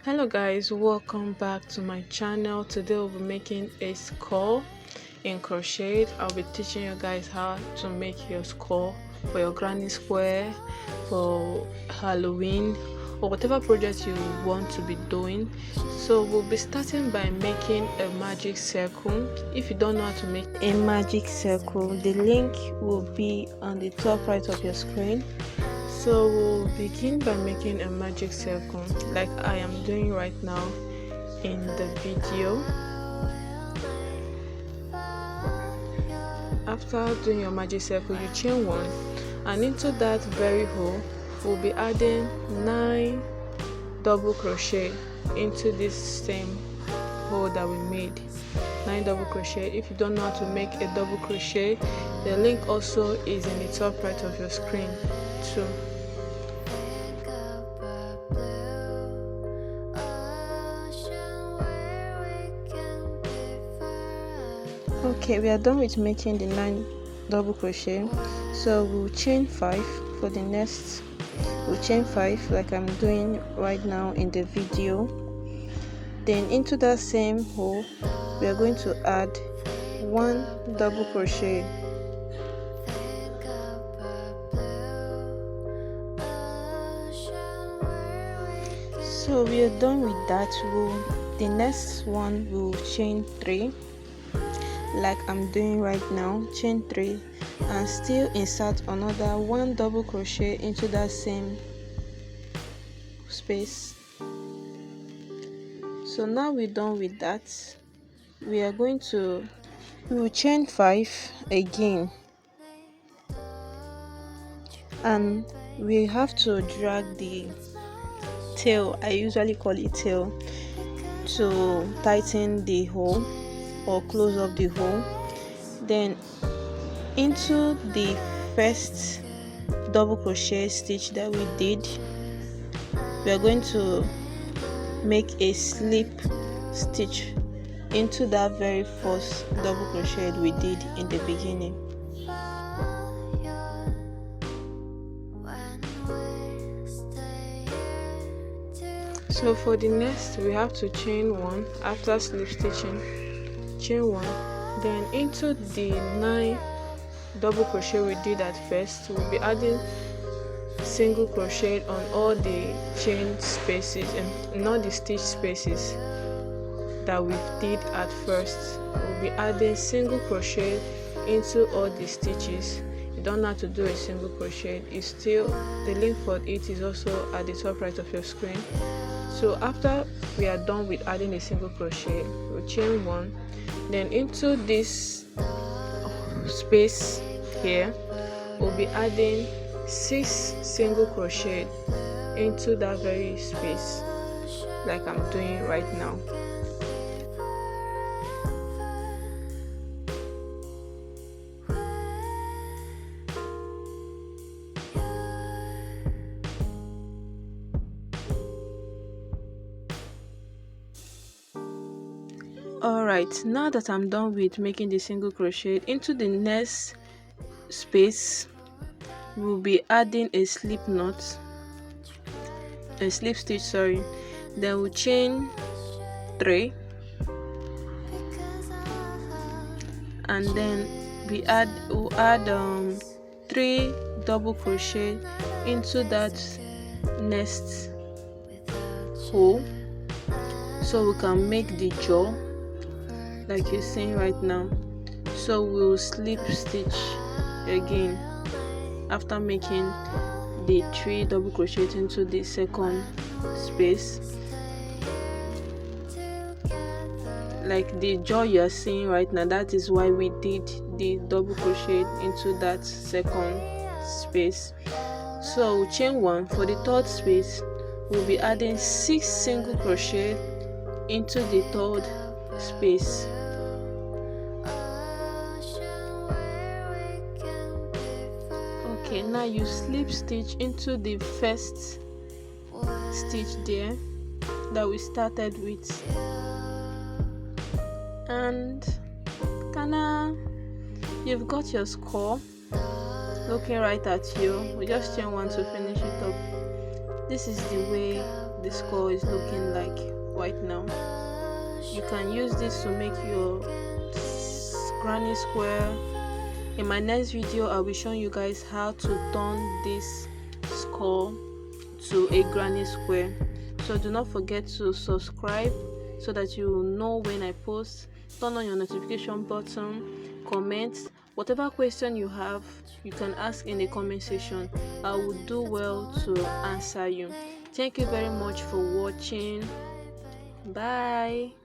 Hello guys, welcome back to my channel. Today we'll be making a skull in crochet. I'll be teaching you guys how to make your skull for your granny square, for Halloween, or whatever project you want to be doing. So we'll be starting by making a magic circle. If you don't know how to make a magic circle, the link will be on the top right of your screen. So we'll begin by making a magic circle like I am doing right now in the video. After doing your magic circle, you chain one, and into that very hole we'll be adding 9 double crochet into this same hole that we made. 9 double crochet. If you don't know how to make a double crochet, the link also is in the top right of your screen too. Okay, we are done with making the 9 double crochet, so we'll chain 5 for the next. We'll chain 5 like I'm doing right now in the video. Then into that same hole we are going to add 1 double crochet. So we are done with that. The next one will chain 3 like I'm doing right now. Chain 3 and still insert another 1 double crochet into that same space. So now we're done with that. We will chain 5 again, and we have to drag the tail, I usually call it tail, to tighten the hole or close up the hole. Then into the first double crochet stitch that we did, we are going to make a slip stitch into that very first double crochet we did in the beginning. So for the next, we have to chain 1 after slip stitching. Chain 1, then into the 9 double crochet we did at first, we'll be adding single crochet on all the chain spaces and not the stitch spaces that we did at first. We'll be adding single crochet into all the stitches. You don't have to do a single crochet. It's still, the link for it is also at the top right of your screen. So after we are done with adding a single crochet, we'll chain 1, then into this space here we'll be adding 6 single crochet into that very space like I'm doing right now. Alright, now that I'm done with making the single crochet, into the next space we'll be adding a slip stitch, sorry. Then we'll chain 3, and then we'll add 3 double crochet into that next hole, so we can make the jaw like you're seeing right now. So we'll slip stitch again after making the 3 double crochet into the second space. Like the jaw you are seeing right now, that is why we did the double crochet into that second space. So we'll chain 1. For the third space we'll be adding 6 single crochet into the third space. Okay, now you slip stitch into the first stitch there that we started with, and you've got your skull looking right at you. We just chain 1 to finish it up. This is the way the score is looking like right now. You can use this to make your granny square. In my next video, I'll be showing you guys how to turn this score to a granny square. So do not forget to subscribe so that you will know when I post. Turn on your notification button, comment. Whatever question you have, you can ask in the comment section. I will do well to answer you. Thank you very much for watching. Bye.